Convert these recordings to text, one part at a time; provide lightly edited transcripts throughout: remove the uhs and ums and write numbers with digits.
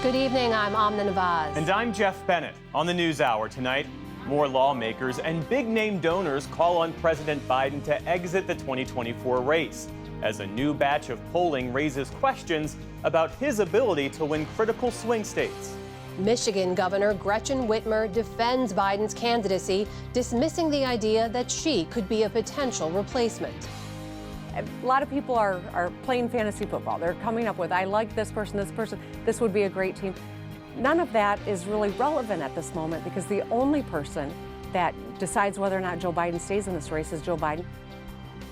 Good evening, I'm Amna Nawaz. And I'm Jeff Bennett. On the NewsHour tonight, more lawmakers and big-name donors call on President Biden to exit the 2024 race as a new batch of polling raises questions about his ability to win critical swing states. Michigan Governor Gretchen Whitmer defends Biden's candidacy, dismissing the idea that she could be a potential replacement. A lot of people are playing fantasy football. They're coming up with, I like this person, this would be a great team. None of that is really relevant at this moment because the only person that decides whether or not Joe Biden stays in this race is Joe Biden.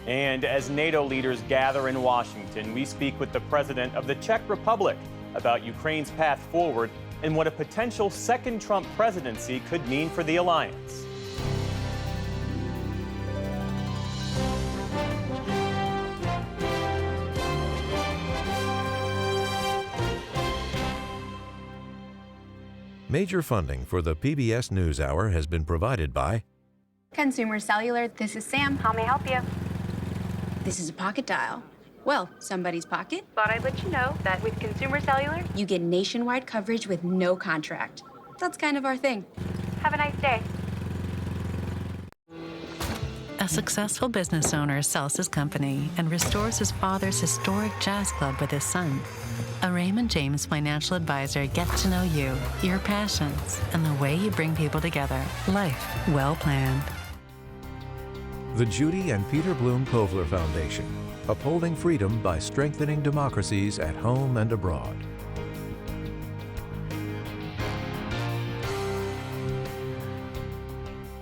And as NATO leaders gather in Washington, we speak with the president of the Czech Republic about Ukraine's path forward and what a potential second Trump presidency could mean for the alliance. Major funding for the PBS NewsHour has been provided by Consumer Cellular. This is Sam. How may I help you? This is a pocket dial. Well, somebody's pocket. Thought I'd let you know that with Consumer Cellular, You get nationwide coverage with no contract. That's kind of our thing. have a nice day. A successful business owner sells his company and restores his father's historic jazz club with his son. A Raymond James financial advisor gets to know you, your passions, and the way you bring people together. Life well planned. the Judy and Peter Bloom Kovler Foundation, upholding freedom by strengthening democracies at home and abroad.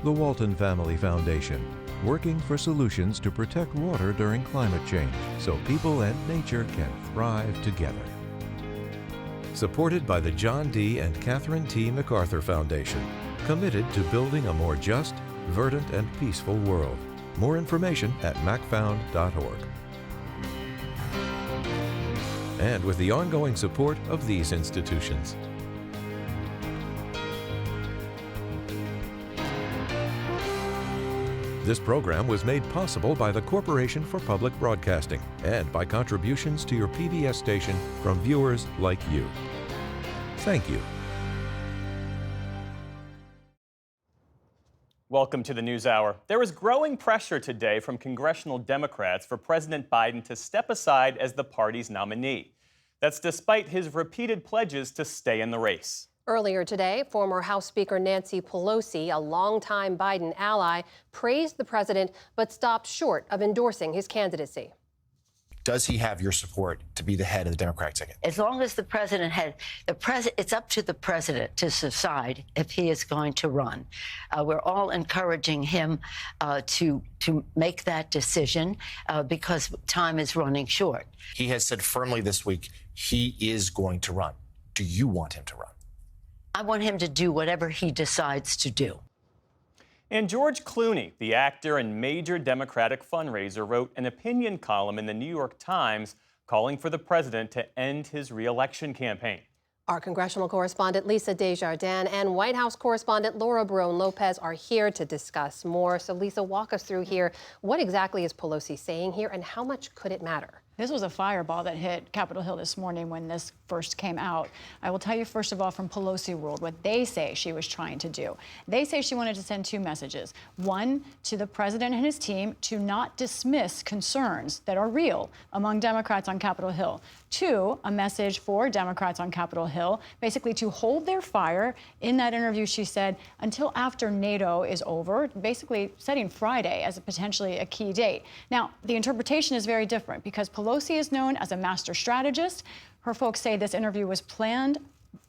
The Walton Family Foundation, working for solutions to protect water during climate change so people and nature can thrive together. Supported by the John D. and Catherine T. MacArthur Foundation, committed to building a more just, verdant, and peaceful world. More information at macfound.org. And with the ongoing support of these institutions. This program was made possible by the Corporation for Public Broadcasting and by contributions to your PBS station from viewers like you. Thank you. Welcome to the NewsHour. There is growing pressure today from congressional Democrats for President Biden to step aside as the party's nominee. That's despite his repeated pledges to stay in the race. Earlier today, former House Speaker Nancy Pelosi, a longtime Biden ally, praised the president but stopped short of endorsing his candidacy. Does he have your support to be the head of the Democratic ticket? As long as the president had it's up to the president to decide if he is going to run. We're all encouraging him to make that decision because time is running short. He has said firmly this week he is going to run. Do you want him to run? I want him to do whatever he decides to do. And George Clooney, the actor and major Democratic fundraiser, wrote an opinion column in the New York Times calling for the president to end his re-election campaign. Our congressional correspondent Lisa Desjardins and White House correspondent Laura Barone-Lopez are here to discuss more. So Lisa, walk us through here. What exactly is Pelosi saying here and how much could it matter? This was a fireball that hit Capitol Hill this morning when this first came out. I will tell you, first of all, from Pelosi world, what they say she was trying to do. They say she wanted to send two messages. One, to the president and his team to not dismiss concerns that are real among Democrats on Capitol Hill. Two, a message for Democrats on Capitol Hill, basically to hold their fire. In that interview, she said, until after NATO is over, basically setting Friday as potentially a key date. Now, the interpretation is very different because Pelosi is known as a master strategist. Her folks say this interview was planned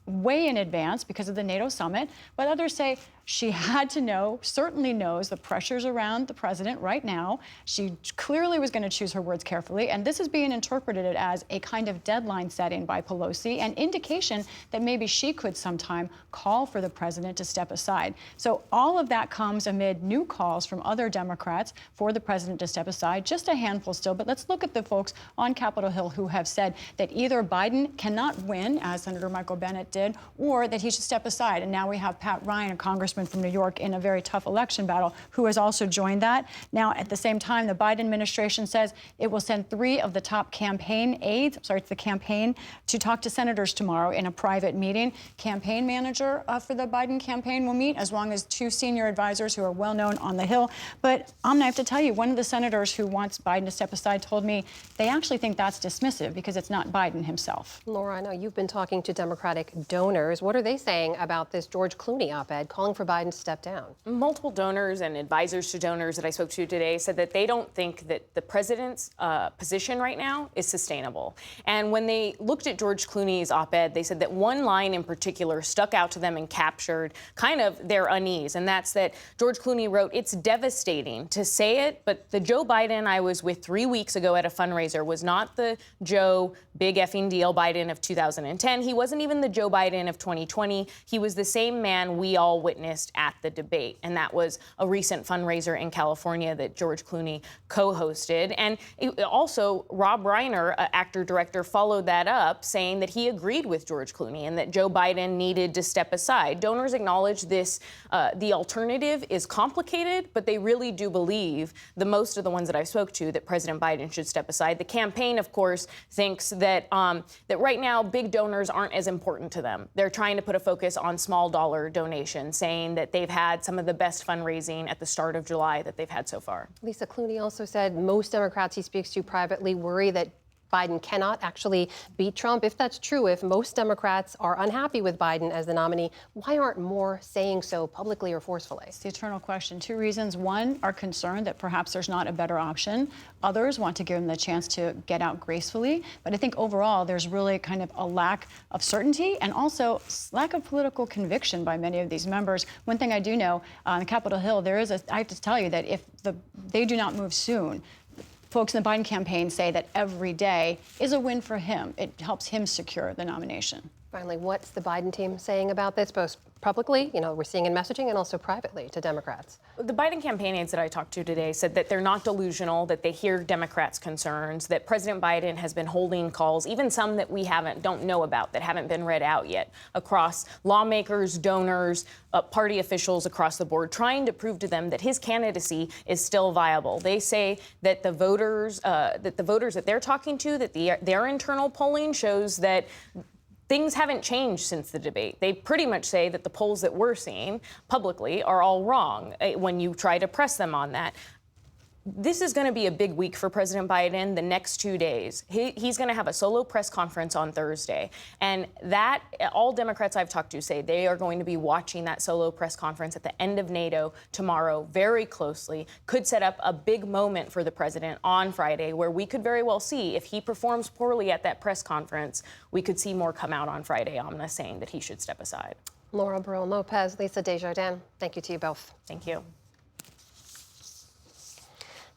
way in advance because of the NATO summit, but others say she had to know, certainly knows the pressures around the president right now. She clearly was going to choose her words carefully, and this is being interpreted as a kind of deadline setting by Pelosi, an indication that maybe she could sometime call for the president to step aside. So all of that comes amid new calls from other Democrats for the president to step aside, just a handful still, but let's look at the folks on Capitol Hill who have said that either Biden cannot win, as Senator Michael Bennet did, or that he should step aside. And now we have Pat Ryan, a Congressman congressman from New York in a very tough election battle, who has also joined that. Now, at the same time, the Biden administration says it will send 3 of the top campaign aides, to the campaign, to talk to senators tomorrow in a private meeting. Campaign manager for the Biden campaign will meet, as long as 2 senior advisors who are well known on the Hill. But Amna, I have to tell you, one of the senators who wants Biden to step aside told me they actually think that's dismissive because it's not Biden himself. Laura, I know you've been talking to Democratic donors. What are they saying about this George Clooney op-ed calling for Biden to step down? Multiple donors and advisors to donors that I spoke to today said that they don't think that the president's position right now is sustainable. And when they looked at George Clooney's op-ed, they said that one line in particular stuck out to them and captured kind of their unease. And that's that George Clooney wrote, "It's devastating to say it, but the Joe Biden I was with 3 weeks ago at a fundraiser was not the Joe big effing deal Biden of 2010. He wasn't even the Joe Biden of 2020. He was the same man we all witnessed at the debate." And that was a recent fundraiser in California that George Clooney co-hosted. And also, Rob Reiner, actor-director, followed that up, saying that he agreed with George Clooney and that Joe Biden needed to step aside. Donors acknowledge this. The alternative is complicated, but they really do believe, the most of the ones that I've spoke to, that President Biden should step aside. The campaign, of course, thinks that that right now big donors aren't as important to them. They're trying to put a focus on small dollar donations, saying that they've had some of the best fundraising at the start of July that they've had so far. Lisa, Clooney also said most Democrats he speaks to privately worry that Biden cannot actually beat Trump. If that's true, if most Democrats are unhappy with Biden as the nominee, why aren't more saying so publicly or forcefully? It's the eternal question. 2 reasons. One, are concerned that perhaps there's not a better option. Others want to give them the chance to get out gracefully. But I think overall, there's really kind of a lack of certainty and also lack of political conviction by many of these members. One thing I do know, on Capitol Hill, I have to tell you that if they do not move soon, folks in the Biden campaign say that every day is a win for him. It helps him secure the nomination. Finally, what's the Biden team saying about this, both publicly, we're seeing in messaging, and also privately to Democrats? The Biden campaign aides that I talked to today said that they're not delusional, that they hear Democrats' concerns, that President Biden has been holding calls, even some that we don't know about, that haven't been read out yet, across lawmakers, donors, party officials across the board, trying to prove to them that his candidacy is still viable. They say that the voters that they're talking to, that their internal polling shows that things haven't changed since the debate. They pretty much say that the polls that we're seeing publicly are all wrong when you try to press them on that. This is going to be a big week for President Biden the next 2 days. He's going to have a solo press conference on Thursday. And that, all Democrats I've talked to say they are going to be watching that solo press conference at the end of NATO tomorrow very closely. Could set up a big moment for the president on Friday, where we could very well see, if he performs poorly at that press conference, we could see more come out on Friday, Amna, saying that he should step aside. Laura Barone-Lopez, Lisa Desjardins, thank you to you both. Thank you.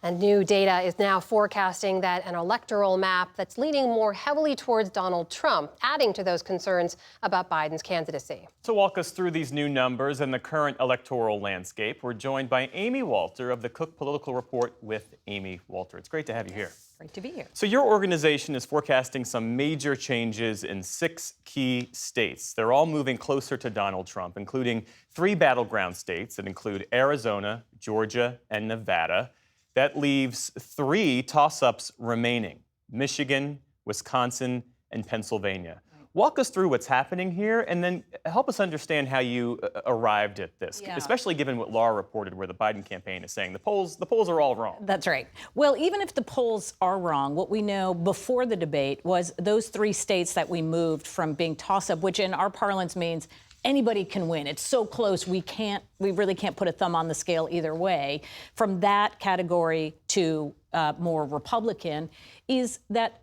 And new data is now forecasting that an electoral map that's leaning more heavily towards Donald Trump, adding to those concerns about Biden's candidacy. To walk us through these new numbers and the current electoral landscape, we're joined by Amy Walter of the Cook Political Report with Amy Walter. It's great to have you here. Great to be here. So your organization is forecasting some major changes in 6 key states. They're all moving closer to Donald Trump, including 3 battleground states that include Arizona, Georgia, and Nevada. That leaves 3 toss-ups remaining: Michigan, Wisconsin, and Pennsylvania. Walk us through what's happening here, and then help us understand how you arrived at this, especially given what Laura reported, where the Biden campaign is saying the polls are all wrong. That's right. Well, even if the polls are wrong, what we know before the debate was those 3 states that we moved from being toss-up, which in our parlance means anybody can win. It's so close, we really can't put a thumb on the scale either way. From that category to more Republican, is that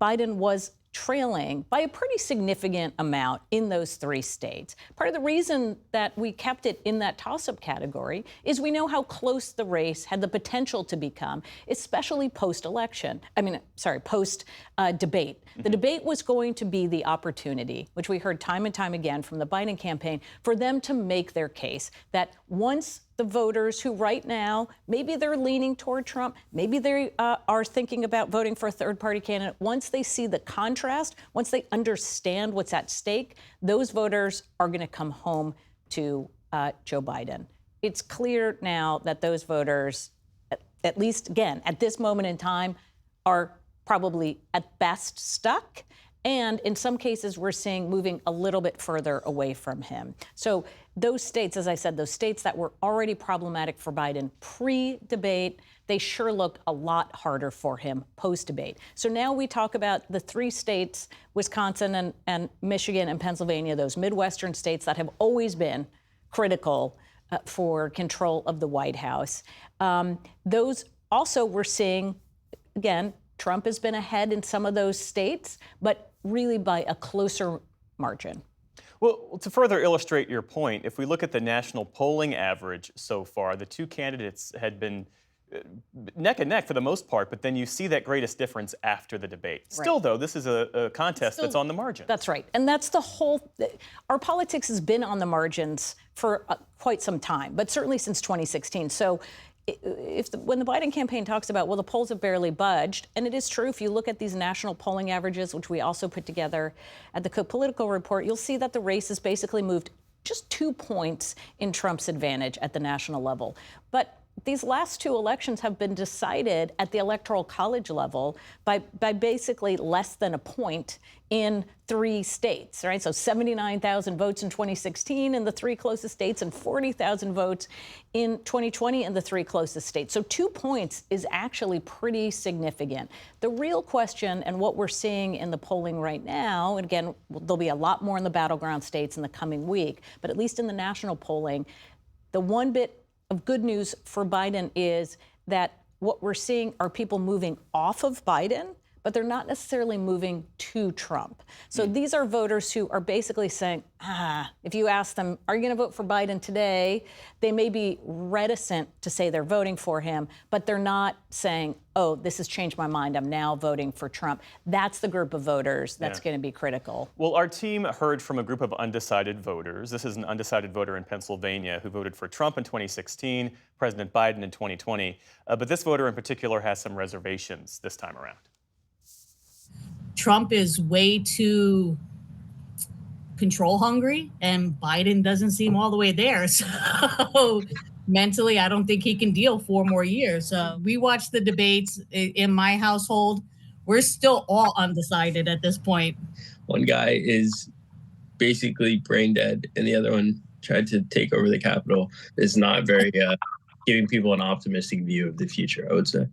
Biden was trailing by a pretty significant amount in those 3 states. Part of the reason that we kept it in that toss-up category is we know how close the race had the potential to become, especially post-debate. The debate was going to be the opportunity, which we heard time and time again from the Biden campaign, for them to make their case that once the voters who right now, maybe they're leaning toward Trump, maybe they are thinking about voting for a third-party candidate, once they see the contrast, once they understand what's at stake, those voters are going to come home to Joe Biden. It's clear now that those voters, at least again, at this moment in time, are probably at best stuck. And in some cases, we're seeing moving a little bit further away from him. So those states, as I said, those states that were already problematic for Biden pre-debate, they sure look a lot harder for him post-debate. So now we talk about the three states, Wisconsin and Michigan and Pennsylvania, those Midwestern states that have always been critical for control of the White House. Those also we're seeing, again, Trump has been ahead in some of those states, but really by a closer margin. Well, to further illustrate your point, if we look at the national polling average so far, the two candidates had been neck and neck for the most part, but then you see that greatest difference after the debate. Right. Still, though, this is a contest that's on the margin. That's right. And that's the whole, our politics has been on the margins for quite some time, but certainly since 2016. So when the Biden campaign talks about, well, the polls have barely budged, and it is true, if you look at these national polling averages, which we also put together at the Cook Political Report, you'll see that the race has basically moved just 2 points in Trump's advantage at the national level. But these last two elections have been decided at the Electoral College level by basically less than a point in 3 states, right? So 79,000 votes in 2016 in the 3 closest states and 40,000 votes in 2020 in the 3 closest states. So 2 points is actually pretty significant. The real question, and what we're seeing in the polling right now, and again, there'll be a lot more in the battleground states in the coming week, but at least in the national polling, the one bit of good news for Biden is that what we're seeing are people moving off of Biden, but they're not necessarily moving to Trump. So these are voters who are basically saying, if you ask them, are you going to vote for Biden today? They may be reticent to say they're voting for him, but they're not saying, oh, this has changed my mind, I'm now voting for Trump. That's the group of voters that's going to be critical. Well, our team heard from a group of undecided voters. This is an undecided voter in Pennsylvania who voted for Trump in 2016, President Biden in 2020. But this voter in particular has some reservations this time around. Trump is way too control hungry, and Biden doesn't seem all the way there. So mentally, I don't think he can deal 4 more years. We watched the debates in my household. We're still all undecided at this point. One guy is basically brain dead, and the other one tried to take over the Capitol. Is not very giving people an optimistic view of the future, I would say.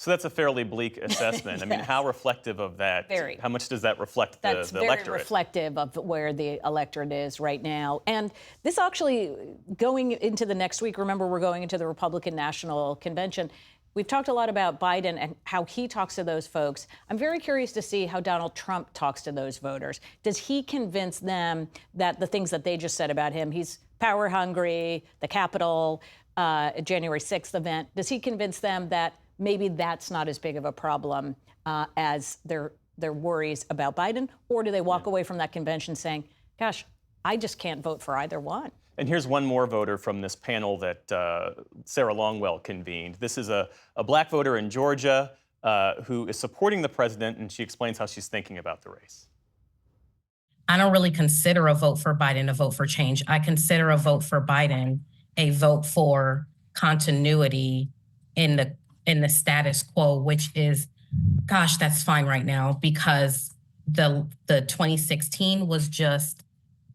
So that's a fairly bleak assessment. I mean, how reflective of that? Very. How much does that reflect the electorate? That's very reflective of where the electorate is right now. And this actually, going into the next week, remember we're going into the Republican National Convention. We've talked a lot about Biden and how he talks to those folks. I'm very curious to see how Donald Trump talks to those voters. Does he convince them that the things that they just said about him, he's power hungry, the Capitol, January 6th event, does he convince them that maybe that's not as big of a problem as their worries about Biden? Or do they walk away from that convention saying, gosh, I just can't vote for either one? And here's one more voter from this panel that Sarah Longwell convened. This is a black voter in Georgia who is supporting the president, and she explains how she's thinking about the race. I don't really consider a vote for Biden a vote for change. I consider a vote for Biden a vote for continuity in the status quo, which is, gosh, that's fine right now because the 2016 was just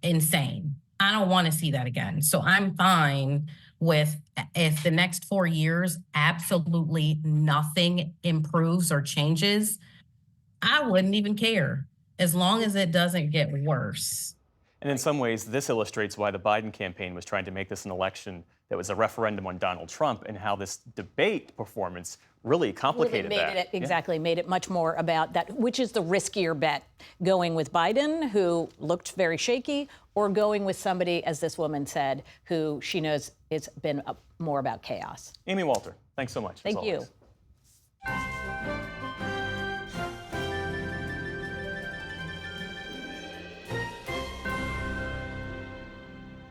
insane. I don't want to see that again. So I'm fine with if the next 4 years absolutely nothing improves or changes, I wouldn't even care as long as it doesn't get worse. And in some ways, this illustrates why the Biden campaign was trying to make this an election that was a referendum on Donald Trump and how this debate performance really complicated that. Exactly, made it much more about that, which is the riskier bet, going with Biden, who looked very shaky, or going with somebody, as this woman said, who she knows it's been more about chaos. Amy Walter, thanks so much. Thank you.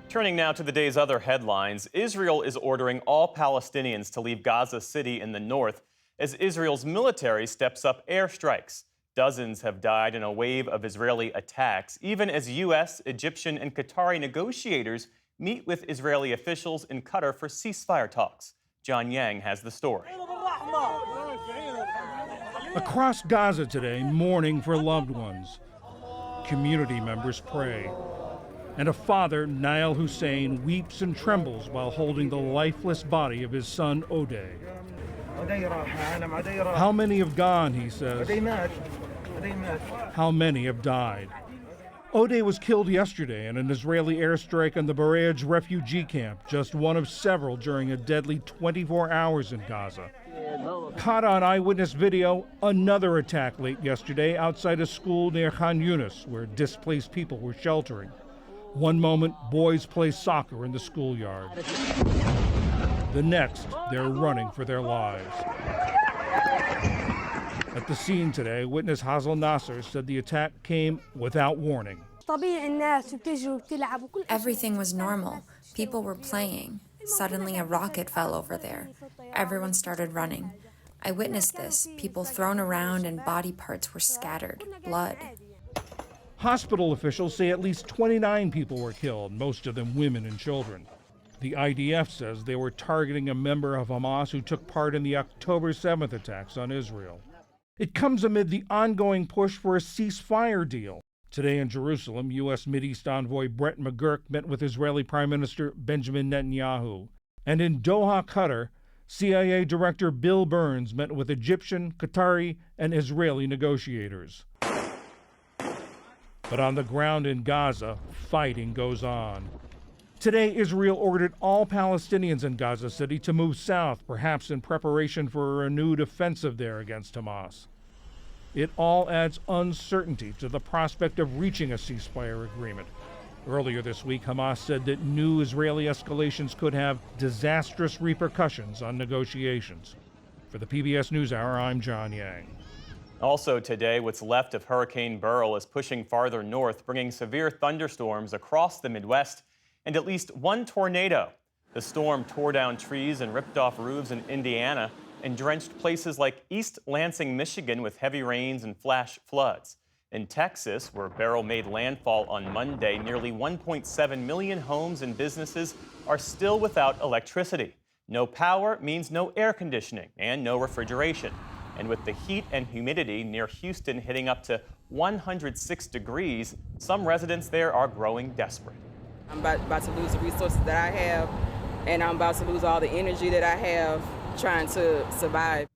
Turning now to the day's other headlines, Israel is ordering all Palestinians to leave Gaza City in the north as Israel's military steps up airstrikes. Dozens have died in a wave of Israeli attacks, even as U.S., Egyptian, and Qatari negotiators meet with Israeli officials in Qatar for ceasefire talks. John Yang has the story. Across Gaza today, mourning for loved ones. Community members pray. And a father, Nael Hussein, weeps and trembles while holding the lifeless body of his son, Odeh. How many have gone, he says. How many have died? Odeh was killed yesterday in an Israeli airstrike on the Barej refugee camp, just one of several during a deadly 24 hours in Gaza. Caught on eyewitness video, another attack late yesterday outside a school near Khan Yunis, where displaced people were sheltering. One moment, boys play soccer in the schoolyard. The next, they're running for their lives. At the scene today, witness Hazel Nasser said the attack came without warning. Everything was normal. People were playing. Suddenly, a rocket fell over there. Everyone started running. I witnessed this. People thrown around and body parts were scattered. Blood. Hospital officials say at least 29 people were killed, most of them women and children. The IDF says they were targeting a member of Hamas who took part in the October 7th attacks on Israel. It comes amid the ongoing push for a ceasefire deal. Today in Jerusalem, U.S. Mideast envoy Brett McGurk met with Israeli Prime Minister Benjamin Netanyahu. And in Doha, Qatar, CIA Director Bill Burns met with Egyptian, Qatari, and Israeli negotiators. But on the ground in Gaza, fighting goes on. Today, Israel ordered all Palestinians in Gaza City to move south, perhaps in preparation for a renewed offensive there against Hamas. It all adds uncertainty to the prospect of reaching a ceasefire agreement. Earlier this week, Hamas said that new Israeli escalations could have disastrous repercussions on negotiations. For the PBS NewsHour, I'm John Yang. Also today, what's left of Hurricane Beryl is pushing farther north, bringing severe thunderstorms across the Midwest and at least one tornado. The storm tore down trees and ripped off roofs in Indiana and drenched places like East Lansing, Michigan, with heavy rains and flash floods. In Texas, where Beryl made landfall on Monday, nearly 1.7 million homes and businesses are still without electricity. No power means no air conditioning and no refrigeration. And with the heat and humidity near Houston hitting up to 106 degrees, some residents there are growing desperate. I'm about to lose the resources that I have, and I'm about to lose all the energy that I have trying to survive.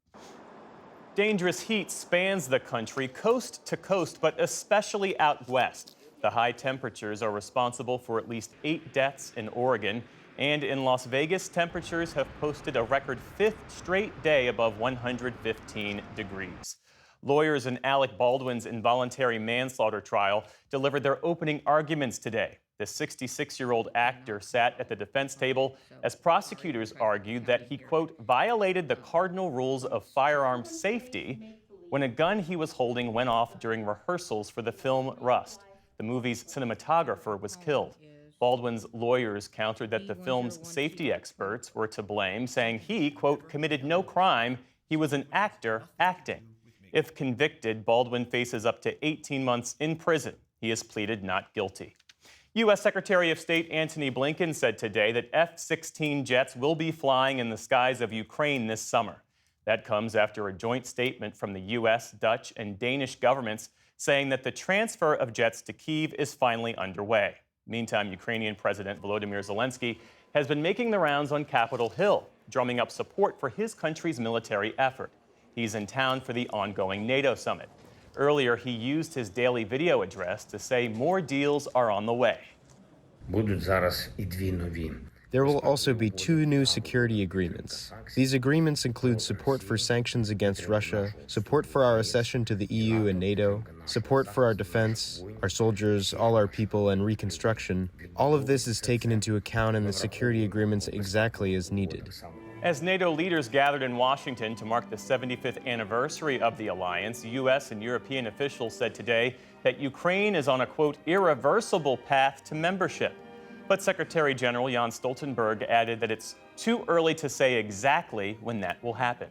Dangerous heat spans the country, coast to coast, but especially out west. The high temperatures are responsible for at least 8 deaths in Oregon. And in Las Vegas, temperatures have posted a record 5th straight day above 115 degrees. Lawyers in Alec Baldwin's involuntary manslaughter trial delivered their opening arguments today. The 66-year-old actor sat at the defense table as prosecutors argued that he, quote, violated the cardinal rules of firearm safety when a gun he was holding went off during rehearsals for the film Rust. The movie's cinematographer was killed. Baldwin's lawyers countered that the film's safety experts were to blame, saying he, quote, committed no crime, he was an actor acting. If convicted, Baldwin faces up to 18 months in prison. He has pleaded not guilty. U.S. Secretary of State Antony Blinken said today that F-16 jets will be flying in the skies of Ukraine this summer. That comes after a joint statement from the U.S., Dutch, and Danish governments saying that the transfer of jets to Kyiv is finally underway. Meantime, Ukrainian President Volodymyr Zelensky has been making the rounds on Capitol Hill, drumming up support for his country's military effort. He's in town for the ongoing NATO summit. Earlier, he used his daily video address to say more deals are on the way. There will also be 2 new security agreements. These agreements include support for sanctions against Russia, support for our accession to the EU and NATO, support for our defense, our soldiers, all our people, and reconstruction. All of this is taken into account in the security agreements exactly as needed. As NATO leaders gathered in Washington to mark the 75th anniversary of the alliance, U.S. and European officials said today that Ukraine is on a, quote, irreversible path to membership. But Secretary General Jens Stoltenberg added that it's too early to say exactly when that will happen.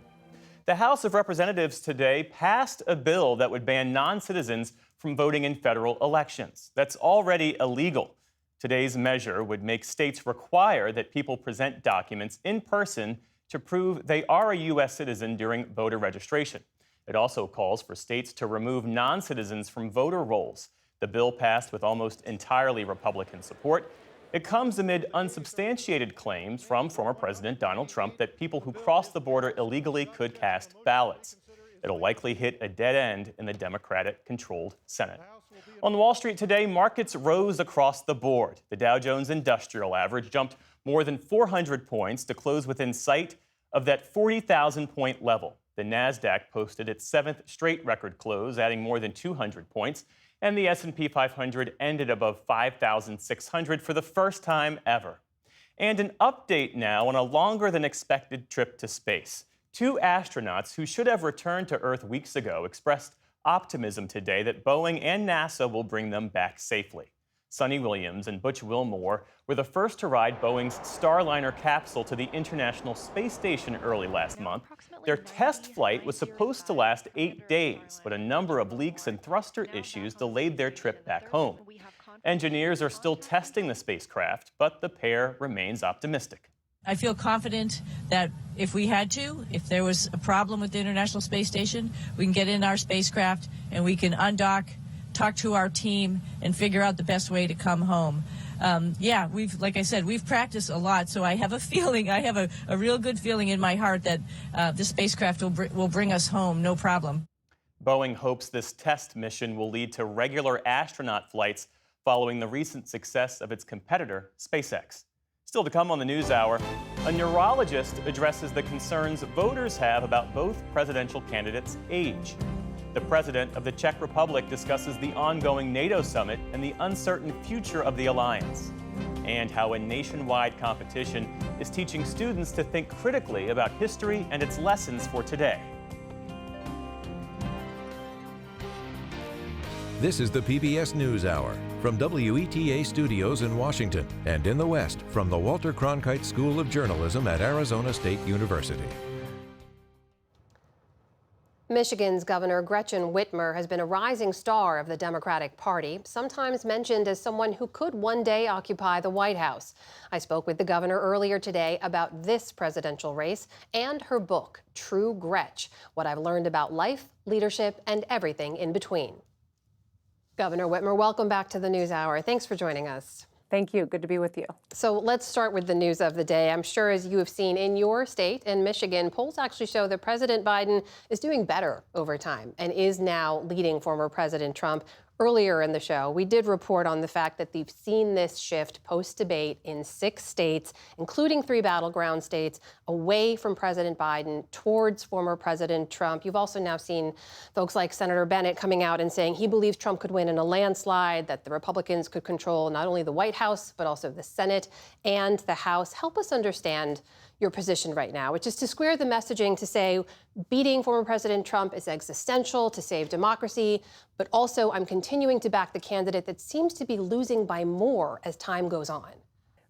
The House of Representatives today passed a bill that would ban non-citizens from voting in federal elections. That's already illegal. Today's measure would make states require that people present documents in person to prove they are a U.S. citizen during voter registration. It also calls for states to remove non-citizens from voter rolls. The bill passed with almost entirely Republican support. It comes amid unsubstantiated claims from former President Donald Trump that people who cross the border illegally could cast ballots. It'll likely hit a dead end in the Democratic-controlled Senate. On Wall Street today, markets rose across the board. The Dow Jones Industrial Average jumped more than 400 points to close within sight of that 40,000-point level. The Nasdaq posted its 7th straight record close, adding more than 200 points, and the S&P 500 ended above 5,600 for the first time ever. And an update now on a longer-than-expected trip to space. 2 astronauts who should have returned to Earth weeks ago expressed optimism today that Boeing and NASA will bring them back safely. Sonny Williams and Butch Wilmore were the first to ride Boeing's Starliner capsule to the International Space Station early last month. Their test flight was supposed to last 8 days, but a number of leaks and thruster issues delayed their trip back home. Engineers are still testing the spacecraft, but the pair remains optimistic. I feel confident that if we had to, if there was a problem with the International Space Station, we can get in our spacecraft and we can undock, talk to our team, and figure out the best way to come home. Like I said, we've practiced a lot, so I have a feeling, I have a real good feeling in my heart that the spacecraft will bring us home, no problem. Boeing hopes this test mission will lead to regular astronaut flights following the recent success of its competitor, SpaceX. Still to come on the NewsHour, a neurologist addresses the concerns voters have about both presidential candidates' age. The president of the Czech Republic discusses the ongoing NATO summit and the uncertain future of the alliance, and how a nationwide competition is teaching students to think critically about history and its lessons for today. This is the PBS NewsHour from WETA Studios in Washington and in the West from the Walter Cronkite School of Journalism at Arizona State University. Michigan's Governor Gretchen Whitmer has been a rising star of the Democratic Party, sometimes mentioned as someone who could one day occupy the White House. I spoke with the governor earlier today about this presidential race and her book, True Gretch, What I've Learned About Life, Leadership, and Everything in Between. Governor Whitmer, welcome back to the NewsHour. Thanks for joining us. Thank you. Good to be with you. So let's start with the news of the day. I'm sure, as you have seen in your state, in Michigan, polls actually show that President Biden is doing better over time and is now leading former President Trump. Earlier in the show, we did report on the fact that we've seen this shift post-debate in 6 states, including 3 battleground states, away from President Biden towards former President Trump. You've also now seen folks like Senator Bennett coming out and saying he believes Trump could win in a landslide, that the Republicans could control not only the White House, but also the Senate and the House. Help us understand your position right now, which is to square the messaging to say beating former President Trump is existential to save democracy, but also I'm continuing to back the candidate that seems to be losing by more as time goes on.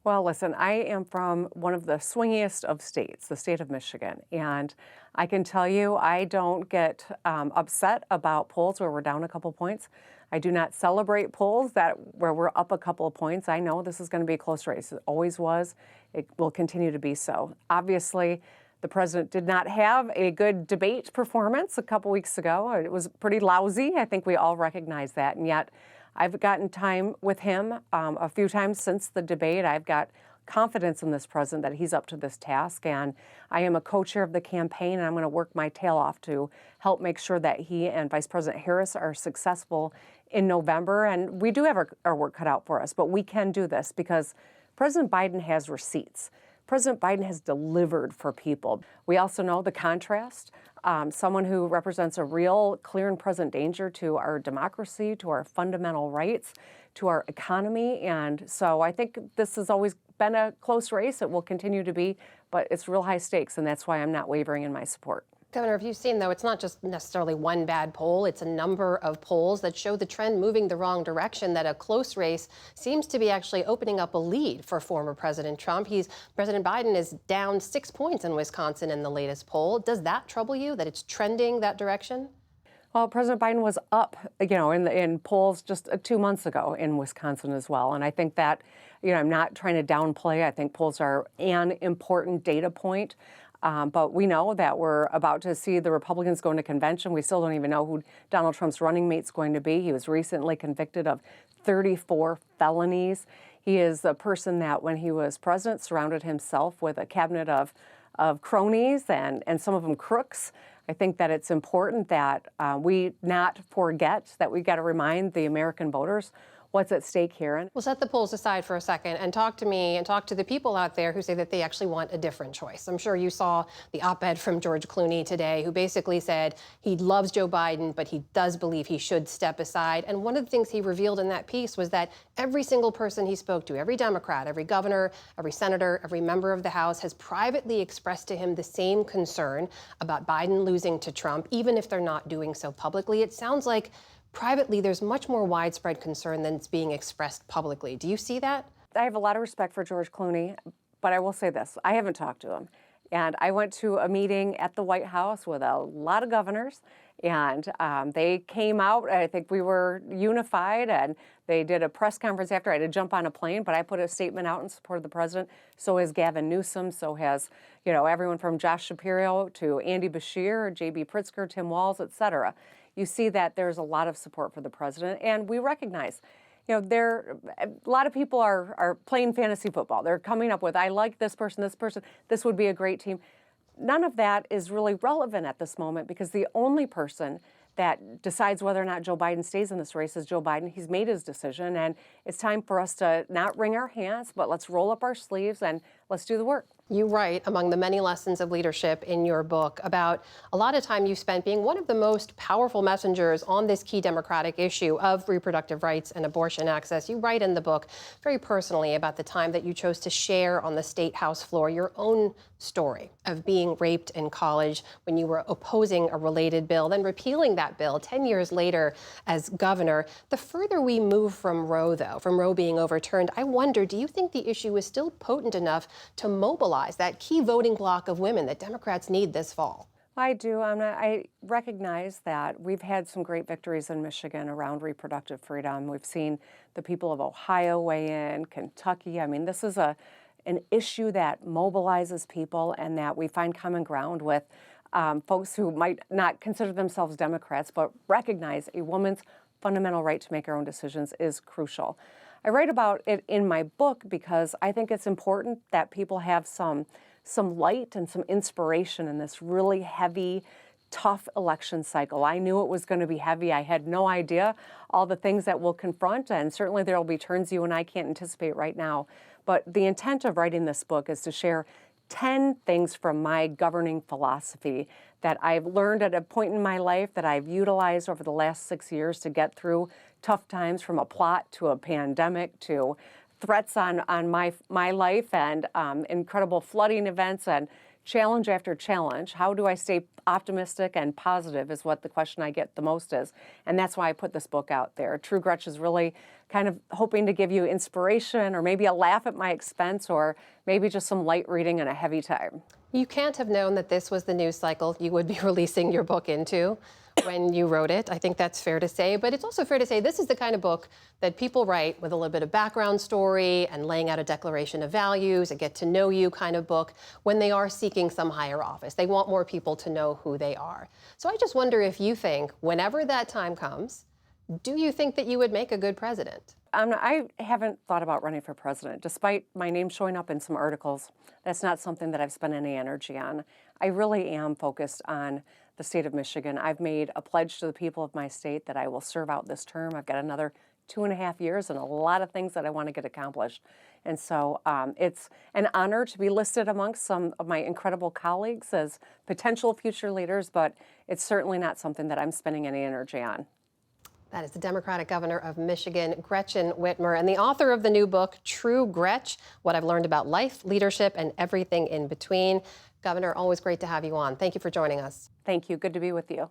Well, listen, I am from one of the swingiest of states, the state of Michigan, and I can tell you I don't get upset about polls where we're down a couple points. I do not celebrate polls where we're up a couple of points. I know this is going to be a close race. It always was. It will continue to be so. Obviously, the president did not have a good debate performance a couple weeks ago. It was pretty lousy. I think we all recognize that. And yet, I've gotten time with him a few times since the debate. I've got confidence in this president that he's up to this task. And I am a co-chair of the campaign, and I'm going to work my tail off to help make sure that he and Vice President Harris are successful in November. And we do have our work cut out for us, but we can do this because President Biden has receipts. President Biden has delivered for people. We also know the contrast, someone who represents a real clear and present danger to our democracy, to our fundamental rights, to our economy. And so I think this has always been a close race. It will continue to be, but it's real high stakes, and that's why I'm not wavering in my support. Governor, have you seen, though, it's not just necessarily one bad poll, it's a number of polls that show the trend moving the wrong direction, that a close race seems to be actually opening up a lead for former President Trump. President Biden is down 6 points in Wisconsin in the latest poll. Does that trouble you, that it's trending that direction? Well, President Biden was up, in polls just 2 months ago in Wisconsin as well. And I think that, I'm not trying to downplay. I think polls are an important data point. But we know that we're about to see the Republicans go into convention. We still don't even know who Donald Trump's running mate's going to be. He was recently convicted of 34 felonies. He is a person that, when he was president, surrounded himself with a cabinet of cronies and some of them crooks. I think that it's important that we not forget that we got to remind the American voters what's at stake here. We'll set the polls aside for a second and talk to me and talk to the people out there who say that they actually want a different choice. I'm sure you saw the op-ed from George Clooney today, who basically said he loves Joe Biden, but he does believe he should step aside. And one of the things he revealed in that piece was that every single person he spoke to, every Democrat, every governor, every senator, every member of the House has privately expressed to him the same concern about Biden losing to Trump, even if they're not doing so publicly. It sounds like privately, there's much more widespread concern than it's being expressed publicly. Do you see that? I have a lot of respect for George Clooney, but I will say this. I haven't talked to him. And I went to a meeting at the White House with a lot of governors, and they came out. I think we were unified, and they did a press conference after. I had to jump on a plane, but I put a statement out in support of the president. So has Gavin Newsom. So has, everyone from Josh Shapiro to Andy Beshear, J.B. Pritzker, Tim Walz, et cetera. You see that there's a lot of support for the president, and we recognize, a lot of people are playing fantasy football. They're coming up with, I like this person, this would be a great team. None of that is really relevant at this moment, because the only person that decides whether or not Joe Biden stays in this race is Joe Biden. He's made his decision, and it's time for us to not wring our hands, but let's roll up our sleeves and let's do the work. You write, among the many lessons of leadership in your book, about a lot of time you spent being one of the most powerful messengers on this key democratic issue of reproductive rights and abortion access. You write in the book very personally about the time that you chose to share on the State House floor your own story of being raped in college when you were opposing a related bill, then repealing that bill 10 years later as governor. The further we move from Roe, though, from Roe being overturned, I wonder, do you think the issue is still potent enough to mobilize that key voting bloc of women that Democrats need this fall? I do. I recognize that we've had some great victories in Michigan around reproductive freedom. We've seen the people of Ohio weigh in, Kentucky. I mean, this is an issue that mobilizes people and that we find common ground with folks who might not consider themselves Democrats, but recognize a woman's fundamental right to make her own decisions is crucial. I write about it in my book because I think it's important that people have some light and some inspiration in this really heavy, tough election cycle. I knew it was going to be heavy. I had no idea all the things that we'll confront, and certainly there will be turns you and I can't anticipate right now. But the intent of writing this book is to share 10 things from my governing philosophy that I've learned at a point in my life that I've utilized over the last 6 years to get through tough times, from a plot to a pandemic to threats on my life and incredible flooding events and challenge after challenge. How do I stay optimistic and positive is what the question I get the most is. And that's why I put this book out there. True Gretch is really kind of hoping to give you inspiration or maybe a laugh at my expense or maybe just some light reading in a heavy time. You can't have known that this was the news cycle you would be releasing your book into when you wrote it. I think that's fair to say. But it's also fair to say this is the kind of book that people write with a little bit of background story and laying out a declaration of values, a get to know you kind of book when they are seeking some higher office. They want more people to know who they are. So I just wonder if you think whenever that time comes, do you think that you would make a good president? I haven't thought about running for president. Despite my name showing up in some articles, that's not something that I've spent any energy on. I really am focused on the state of Michigan. I've made a pledge to the people of my state that I will serve out this term. I've got another 2.5 years and a lot of things that I want to get accomplished. And so it's an honor to be listed amongst some of my incredible colleagues as potential future leaders, but it's certainly not something that I'm spending any energy on. That is the Democratic governor of Michigan, Gretchen Whitmer, and the author of the new book, True Gretch, What I've Learned About Life, Leadership, and Everything in Between. Governor, always great to have you on. Thank you for joining us. Thank you. Good to be with you.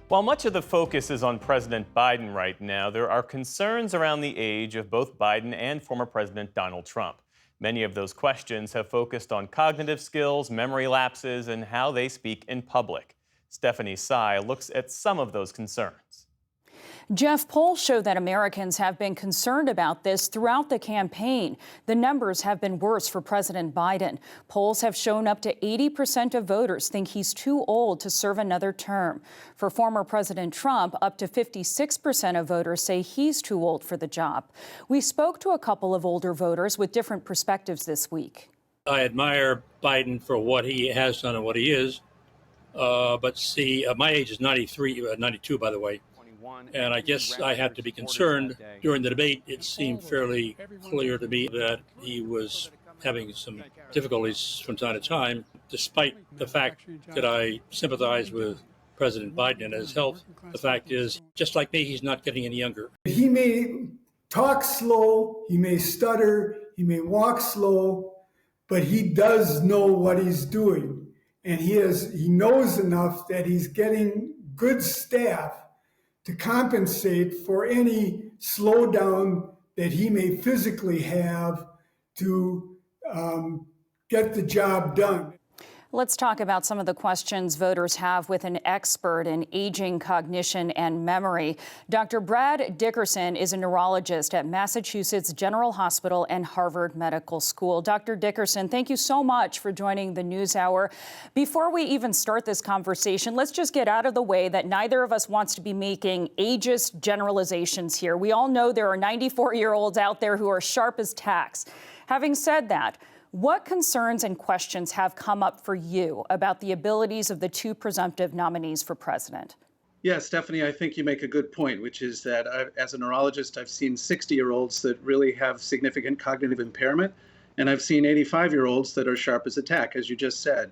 While much of the focus is on President Biden right now, there are concerns around the age of both Biden and former President Donald Trump. Many of those questions have focused on cognitive skills, memory lapses, and how they speak in public. Stephanie Sy looks at some of those concerns. Jeff, polls show that Americans have been concerned about this throughout the campaign. The numbers have been worse for President Biden. Polls have shown up to 80% of voters think he's too old to serve another term. For former President Trump, up to 56% of voters say he's too old for the job. We spoke to a couple of older voters with different perspectives this week. I admire Biden for what he has done and what he is. But see, my age is 92, by the way. And I guess I have to be concerned. During the debate, it seemed fairly clear to me that he was having some difficulties from time to time, despite the fact that I sympathize with President Biden and his health. The fact is, just like me, he's not getting any younger. He may talk slow, he may stutter, he may walk slow, but he does know what he's doing. And he knows enough that he's getting good staff to compensate for any slowdown that he may physically have to get the job done. Let's talk about some of the questions voters have with an expert in aging, cognition, and memory. Dr. Brad Dickerson is a neurologist at Massachusetts General Hospital and Harvard Medical School. Dr. Dickerson, thank you so much for joining the NewsHour. Before we even start this conversation, let's just get out of the way that neither of us wants to be making ageist generalizations here. We all know there are 94-year-olds out there who are sharp as tacks. Having said that, what concerns and questions have come up for you about the abilities of the two presumptive nominees for president? Yeah, Stephanie, I think you make a good point, which is that as a neurologist, I've seen 60-year-olds that really have significant cognitive impairment, and I've seen 85-year-olds that are sharp as a tack, as you just said.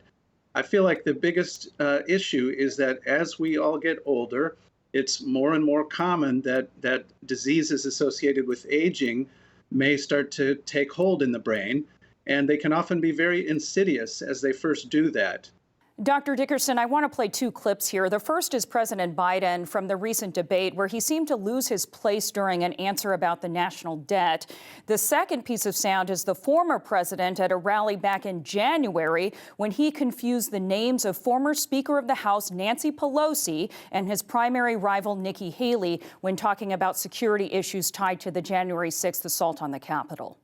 I feel like the biggest issue is that as we all get older, it's more and more common that diseases associated with aging may start to take hold in the brain. And they can often be very insidious as they first do that. Dr. Dickerson, I want to play two clips here. The first is President Biden from the recent debate where he seemed to lose his place during an answer about the national debt. The second piece of sound is the former president at a rally back in January when he confused the names of former Speaker of the House Nancy Pelosi and his primary rival Nikki Haley when talking about security issues tied to the January 6th assault on the Capitol.